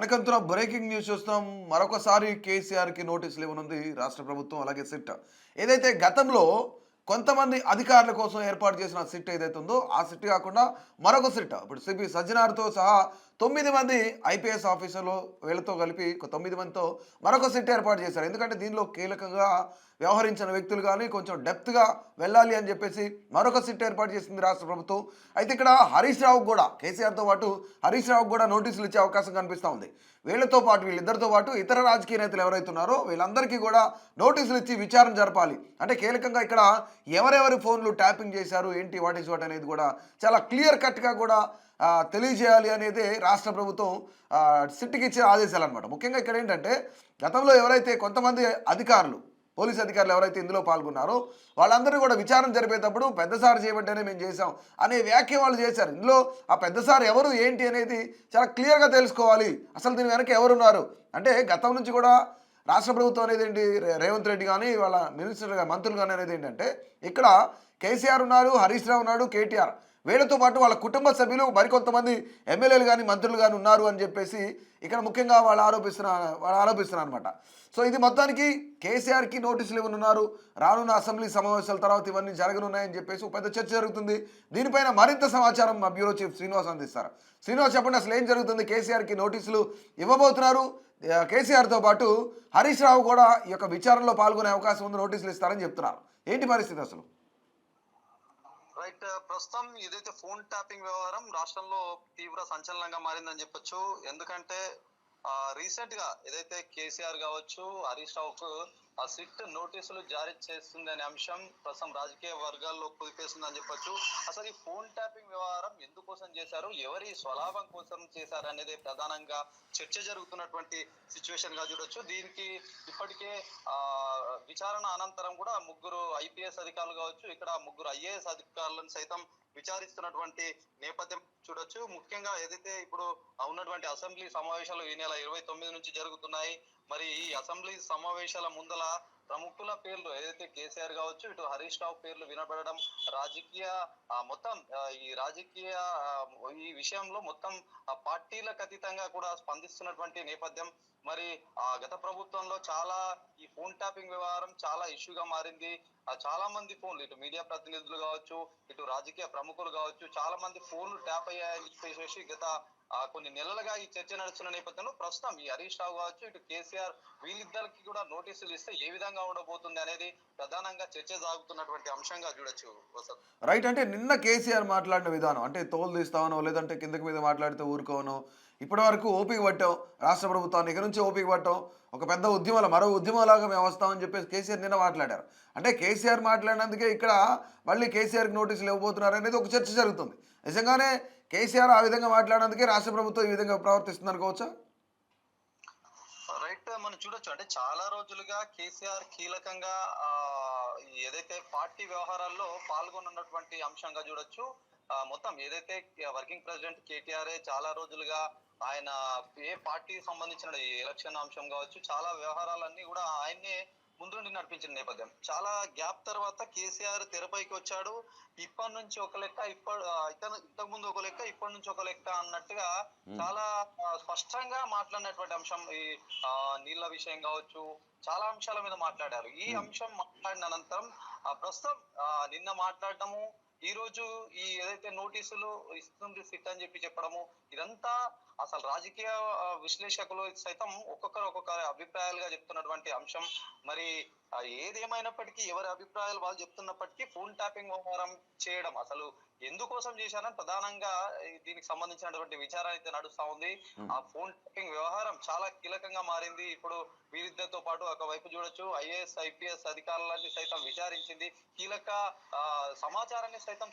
మనకంతున్న breaking news చూస్తాం. మరొకసారి కేసీఆర్‌కి నోటీసులు ఇవ్వనుంది రాష్ట్ర ప్రభుత్వం. అలాగే సిట్. ఏదైతే గతంలో కొంతమంది అధికారుల కోసం ఏర్పాటు చేసిన సిట్ ఏదైతే ఉందో, ఆ సిట్ కాకుండా మరొక సిట్. ఇప్పుడు సిపి సజ్జనార్‌తో సహా 9 మంది ఐపీఎస్ ఆఫీసర్లు వీళ్ళతో కలిపి 9 మందితో మరొక సిట్ ఏర్పాటు చేశారు. ఎందుకంటే దీనిలో కీలకంగా వ్యవహరించిన వ్యక్తులు గానీ కొంచెం డెప్త్‌గా వెళ్ళాలి అని చెప్పేసి మరొక సిట్ ఏర్పాటు చేసింది రాష్ట్ర ప్రభుత్వం. అయితే ఇక్కడ హరీష్ రావుకి కూడా కేసీఆర్‌తో పాటు హరీష్ రావుకి కూడా నోటీసులు ఇచ్చే అవకాశం కనిపిస్తా ఉంది. వీళ్ళతో పాటు వీళ్ళిద్దరితో పాటు ఇతర రాజకీయ నేతలు ఎవరైతే ఉన్నారో వీళ్ళందరికీ కూడా నోటీసులు ఇచ్చి విచారణ జరపాలి. అంటే కీలకంగా ఇక్కడ ఎవరెవరి ఫోన్లు ట్యాపింగ్ చేశారు, ఏంటి, వాట్ ఈస్ వాట్ అనేది కూడా చాలా క్లియర్ కట్‌గా కూడా తెలియజేయాలి అనేది రాష్ట్ర ప్రభుత్వం సిట్‌కి ఇచ్చే ఆదేశాలన్నమాట. ముఖ్యంగా ఇక్కడ ఏంటంటే గతంలో ఎవరైతే కొంతమంది అధికారులు, పోలీస్ అధికారులు ఎవరైతే ఇందులో పాల్గొన్నారో వాళ్ళందరూ కూడా విచారణ జరిపేటప్పుడు పెద్దసారి చేయబట్టేనే మేము చేసాం అనే వ్యాఖ్య వాళ్ళు చేశారు. ఇందులో ఆ పెద్దసారి ఎవరు ఏంటి అనేది చాలా క్లియర్గా తెలుసుకోవాలి. అసలు దీని వెనక ఎవరున్నారు అంటే గతం నుంచి కూడా రాష్ట్ర ప్రభుత్వం అనేది ఏంటి, రేవంత్ రెడ్డి కానీ వాళ్ళ మినిస్టర్ మంత్రులు కానీ అనేది ఏంటంటే ఇక్కడ కేసీఆర్ ఉన్నారు, హరీష్ రావు ఉన్నాడు, కేటీఆర్, వీళ్ళతో పాటు వాళ్ళ కుటుంబ సభ్యులు మరికొంతమంది ఎమ్మెల్యేలు కానీ మంత్రులు కానీ ఉన్నారు అని చెప్పేసి ఇక్కడ ముఖ్యంగా వాళ్ళు ఆరోపిస్తున్నారు అనమాట. సో ఇది మొత్తానికి కేసీఆర్కి నోటీసులు ఇవ్వనున్నారు. రానున్న అసెంబ్లీ సమావేశాల తర్వాత ఇవన్నీ జరగనున్నాయని చెప్పేసి పెద్ద చర్చ జరుగుతుంది. దీనిపైన మరింత సమాచారం మా బ్యూరో చీఫ్ శ్రీనివాస్ అందిస్తారు. శ్రీనివాస్, చెప్పండి, అసలు ఏం జరుగుతుంది? కేసీఆర్కి నోటీసులు ఇవ్వబోతున్నారు. కేసీఆర్తో పాటు హరీష్ రావు కూడా ఈ యొక్క విచారణలో పాల్గొనే అవకాశం ఉంది, నోటీసులు ఇస్తారని చెప్తున్నారు. ఏంటి పరిస్థితి అసలు? రైట్. ప్రస్తుతం ఏదైతే ఫోన్ ట్యాపింగ్ వ్యవహారం రాష్ట్రంలో తీవ్ర సంచలనంగా మారిందని చెప్పొచ్చు. ఎందుకంటే రీసెంట్ గా ఏదైతే కేసీఆర్ కావచ్చు, హరీష్ రావుకు సిట్ నోటీసులు జారీ చేస్తుంది అనే అంశం ప్రస్తుతం రాజకీయ వర్గాల్లో కుదిపేస్తుందని చెప్పొచ్చు. అసలు ఈ ఫోన్ ట్యాపింగ్ వ్యవహారం ఎందుకోసం చేశారు, ఎవరి స్వలాభం కోసం చేశారు అనేది ప్రధానంగా చర్చ జరుగుతున్నటువంటి సిచ్యువేషన్ గా చూడొచ్చు. దీనికి ఇప్పటికే విచారణ అనంతరం కూడా ముగ్గురు ఐపీఎస్ అధికారులు కావచ్చు, ఇక్కడ ముగ్గురు ఐఏఎస్ అధికారులను సైతం విచారిస్తున్నటువంటి నేపథ్యం చూడొచ్చు. ముఖ్యంగా ఏదైతే ఇప్పుడు ఉన్నటువంటి అసెంబ్లీ సమావేశాలు ఈ నెల 29 నుంచి జరుగుతున్నాయి. మరి ఈ అసెంబ్లీ సమావేశాల ముందల ప్రముఖుల పేర్లు ఏదైతే కేసీఆర్ కావచ్చు, ఇటు హరీష్ రావు పేర్లు వినబడడం రాజకీయ మొత్తం ఈ రాజకీయ ఈ విషయంలో మొత్తం పార్టీలకు అతీతంగా కూడా స్పందిస్తున్నటువంటి నేపథ్యం. మరి గత ప్రభుత్వంలో చాలా ఈ ఫోన్ ట్యాపింగ్ వ్యవహారం చాలా ఇష్యూగా మారింది. చాలా మంది ఫోన్లు, ఇటు మీడియా ప్రతినిధులు కావచ్చు, ఇటు రాజకీయ ప్రముఖులు కావచ్చు, చాలా మంది ఫోన్లు ట్యాప్ అయ్యాయని చెప్పేసి గత కొన్ని నెలలుగా ఈ చర్చ నడుస్తున్న నేపథ్యంలో ప్రస్తుతం ఈ హరీష్ రావు కావచ్చు, ఇటు కేసీఆర్, వీళ్ళిద్దరికి కూడా నోటీసులు ఇస్తే ఏ విధంగా ఉండబోతుంది అనేది ప్రధానంగా చర్చ సాగుతున్నటువంటి అంశంగా చూడొచ్చు. రైట్. అంటే నిన్న కేసీఆర్ మాట్లాడిన విధానం అంటే తోలు తీస్తామనో లేదంటే కిందకి మీద మాట్లాడితే ఊరుకోనో, ఇప్పటి వరకు ఓపిక పట్టాం రాష్ట్ర ప్రభుత్వాన్ని, ఇక నుంచి ఓపిక పట్టాం, ఒక పెద్ద ఉద్యమాల మరో ఉద్యమంలాగా మేము వస్తామని చెప్పేసి కేసీఆర్ నిన్న మాట్లాడారు. అంటే కేసీఆర్ మాట్లాడినందుకే ఇక్కడ మళ్ళీ కేసీఆర్కి నోటీసులు ఇవ్వబోతున్నారు అనేది ఒక చర్చ జరుగుతుంది. నిజంగానే కేసీఆర్ ఆ విధంగా మాట్లాడినందుకే రాష్ట్ర ప్రభుత్వం ఈ విధంగా ప్రవర్తిస్తుంది అనుకోవచ్చా? రైట్. మనం చూడొచ్చు. అంటే చాలా రోజులుగా కేసీఆర్ కీలకంగా ఏదైతే పార్టీ వ్యవహారాల్లో పాల్గొన్నటువంటి అంశంగా చూడొచ్చు. మొత్తం ఏదైతే వర్కింగ్ ప్రెసిడెంట్ కేటీఆర్ చాలా రోజులుగా ఆయన ఏ పార్టీ సంబంధించిన ఈ ఎలక్షన్ అంశం కావచ్చు, చాలా వ్యవహారాలన్నీ కూడా ఆయన్నే ముందుండి నడిపించిన నేపథ్యం. చాలా గ్యాప్ తర్వాత కేసీఆర్ తెరపైకి వచ్చాడు. ఇప్పటి నుంచి ఒక లెక్క, ఇంతకు ముందు ఒక లెక్క, ఇప్పటి నుంచి ఒక లెక్క అన్నట్టుగా చాలా స్పష్టంగా మాట్లాడినటువంటి అంశం. ఈ నీళ్ల విషయం కావచ్చు, చాలా అంశాల మీద మాట్లాడారు. ఈ అంశం మాట్లాడిన అనంతరం ప్రస్తుతం నిన్న మాట్లాడటము, ఈ రోజు ఈ ఏదైతే నోటీసులు ఇస్తుంది సిట్ అని చెప్పడము, ఇదంతా అసలు రాజకీయ విశ్లేషకులు సైతం ఒక్కొక్కరు అభిప్రాయాలుగా చెప్తున్నటువంటి అంశం. మరి ఏదేమైనప్పటికీ ఎవరి అభిప్రాయాలు వాళ్ళు చెప్తున్నప్పటికీ ఫోన్ ట్యాపింగ్ వ్యవహారం చేయడం అసలు ఎందుకోసం చేశారని ప్రధానంగా దీనికి సంబంధించినటువంటి విచారణ అయితే నడుస్తా ఉంది. ఆ ఫోన్ ట్యాపింగ్ వ్యవహారం చాలా కీలకంగా మారింది. ఇప్పుడు వీరిద్దరితో పాటు ఒకవైపు చూడొచ్చు, ఐఏఎస్ ఐపీఎస్ అధికారులని సైతం విచారించింది. కీలక సమాచారాన్ని సైతం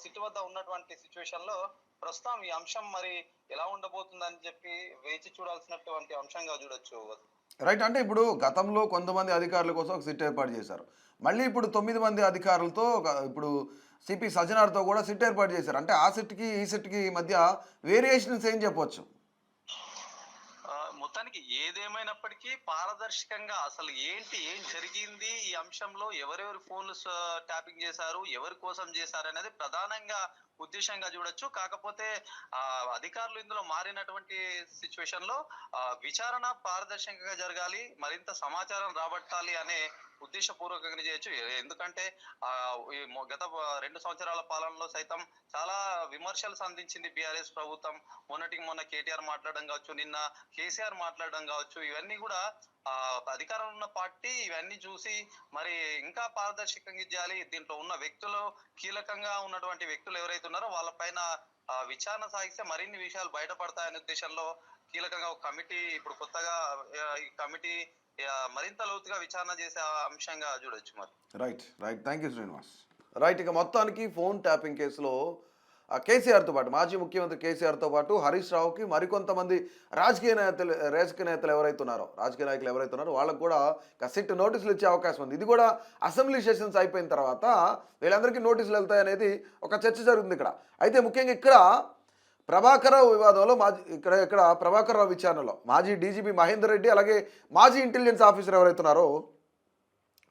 సిట్ వద్ద ఉన్నటువంటి సిచ్యువేషన్ లో ప్రస్తుతం ఈ అంశం మరి ఎలా ఉండబోతుందని చెప్పి వేచి చూడాల్సినటువంటి అంశంగా చూడొచ్చు. రైట్. అంటే ఇప్పుడు గతంలో కొంతమంది అధికారుల కోసం ఒక సిట్ ఏర్పాటు చేశారు. మళ్ళీ ఇప్పుడు 9 మంది అధికారులతో ఇప్పుడు సిపి సజ్జనార్తో కూడా సిట్ ఏర్పాటు చేశారు. అంటే ఆ సిట్కి ఈ సిట్కి మధ్య వేరియేషన్స్ ఏం చెప్పవచ్చు? మొత్తానికి ఏదేమైనప్పటికీ పారదర్శకంగా అసలు ఏం జరిగింది ఈ అంశంలో, ఎవరెవరి ఫోన్లు ట్యాపింగ్ చేశారు, ఎవరి కోసం చేశారు అనేది ప్రధానంగా ఉద్దేశంగా చూడొచ్చు. కాకపోతే అధికారులు ఇందులో మారినటువంటి సిచ్యువేషన్ లో విచారణ పారదర్శకంగా జరగాలి, మరింత సమాచారం రాబట్టాలి అనే ఉద్దేశపూర్వకంగా చేయొచ్చు. ఎందుకంటే గత 2 సంవత్సరాల పాలనలో సైతం చాలా విమర్శలు సంధించింది బీఆర్ఎస్ ప్రభుత్వం. మొన్నటికి మొన్న కేటీఆర్ మాట్లాడడం కావచ్చు, నిన్న కేసీఆర్ మాట్లాడడం కావచ్చు, ఇవన్నీ కూడా అధికారంలో ఉన్న పార్టీ ఇవన్నీ చూసి మరి ఇంకా పారదర్శకంగా చేయాలి, దీంట్లో ఉన్న వ్యక్తులు, కీలకంగా ఉన్నటువంటి వ్యక్తులు ఎవరైతే ఉన్నారో వాళ్ళ పైన విచారణ సాగిస్తే మరిన్ని విషయాలు బయటపడతాయనే ఉద్దేశంలో కీలకంగా ఒక కమిటీ ఇప్పుడు కొత్తగా ఈ కమిటీ మరింత లోతుగా విచారణ చేసే అంశంగా చూడొచ్చు. మరి right right, thank you Srinivas. Right, ఇక మొత్తానికి ఫోన్ ట్యాపింగ్ కేసులో కేసీఆర్తో పాటు మాజీ ముఖ్యమంత్రి కేసీఆర్తో పాటు హరీష్ రావుకి మరికొంతమంది రాజకీయ నాయకులు ఎవరైతే ఉన్నారో వాళ్ళకు కూడా సిట్ నోటీసులు ఇచ్చే అవకాశం ఉంది. ఇది కూడా అసెంబ్లీ సెషన్స్ అయిపోయిన తర్వాత వీళ్ళందరికీ నోటీసులు వెళ్తాయనేది ఒక చర్చ జరుగుతుంది ఇక్కడ. అయితే ముఖ్యంగా ఇక్కడ ప్రభాకర్ రావు వివాదంలో ఇక్కడ ప్రభాకర్ రావు విచారణలో మాజీ డీజీపీ మహేందర్ రెడ్డి, అలాగే మాజీ ఇంటెలిజెన్స్ ఆఫీసర్ ఎవరైతే ఉన్నారో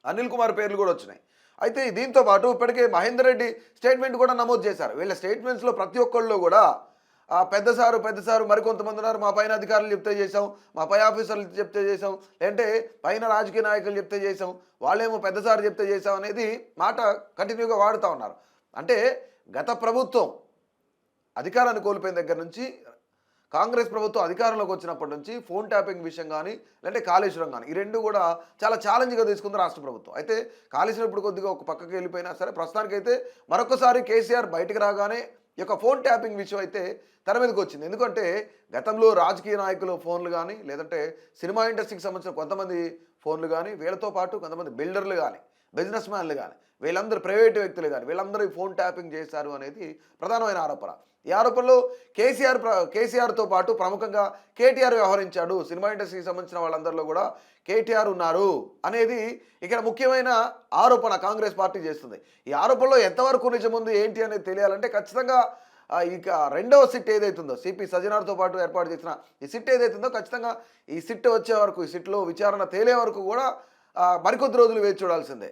అనిల్ కుమార్ పేర్లు కూడా వచ్చినాయి. అయితే దీంతో పాటు ఇప్పటికే మహేందర్ రెడ్డి స్టేట్మెంట్ కూడా నమోదు చేశారు. వీళ్ళ స్టేట్మెంట్స్లో ప్రతి ఒక్కళ్ళు కూడా పెద్ద సారు మరికొంతమంది ఉన్నారు, మా పైన అధికారులు చెప్తే చేసాం, మా పై ఆఫీసర్లు చెప్తే చేసాం, లేదంటే పైన రాజకీయ నాయకులు చెప్తే చేసాం, వాళ్ళేమో పెద్దసారు చెప్తే చేసాం అనేది మాట కంటిన్యూగా వాడుతూ ఉన్నారు. అంటే గత ప్రభుత్వం అధికారాన్ని కోల్పోయిన దగ్గర నుంచి కాంగ్రెస్ ప్రభుత్వం అధికారంలోకి వచ్చినప్పటి నుంచి ఫోన్ ట్యాపింగ్ విషయం కానీ లేదంటే కాళేశ్వరం కానీ ఈ రెండు కూడా చాలా ఛాలెంజ్గా తీసుకుంది రాష్ట్ర ప్రభుత్వం. అయితే కాళేశ్వరం ఇప్పుడు కొద్దిగా ఒక పక్కకి వెళ్ళిపోయినా సరే ప్రస్తుతానికైతే మరొకసారి కేసీఆర్ బయటకు రాగానే ఈ యొక్క ఫోన్ ట్యాపింగ్ విషయం అయితే తెర మీదకి వచ్చింది. ఎందుకంటే గతంలో రాజకీయ నాయకులు ఫోన్లు కానీ లేదంటే సినిమా ఇండస్ట్రీకి సంబంధించిన కొంతమంది ఫోన్లు కానీ, వీళ్ళతో పాటు కొంతమంది బిల్డర్లు కానీ, బిజినెస్ మ్యాన్లు కానీ, వీళ్ళందరూ ప్రైవేటు వ్యక్తులు కానీ వీళ్ళందరూ ఫోన్ ట్యాపింగ్ చేశారు అనేది ప్రధానమైన ఆరోపణ. ఈ ఆరోపణలో కేసీఆర్తో పాటు ప్రముఖంగా కేటీఆర్ వ్యవహరించాడు, సినిమా ఇండస్ట్రీకి సంబంధించిన వాళ్ళందరిలో కూడా కేటీఆర్ ఉన్నారు అనేది ఇక్కడ ముఖ్యమైన ఆరోపణ కాంగ్రెస్ పార్టీ చేస్తుంది. ఈ ఆరోపణలో ఎంతవరకు నిజముంది ఏంటి అనేది తెలియాలంటే ఖచ్చితంగా ఇక రెండవ సిట్ ఏదైతుందో సిపి సజ్జనార్తో పాటు ఏర్పాటు చేసిన ఈ సిట్ ఏదైతుందో ఖచ్చితంగా ఈ సిట్ వచ్చే వరకు, ఈ సిట్లో విచారణ తేలే వరకు కూడా మరికొద్ది రోజులు వేచి చూడాల్సిందే.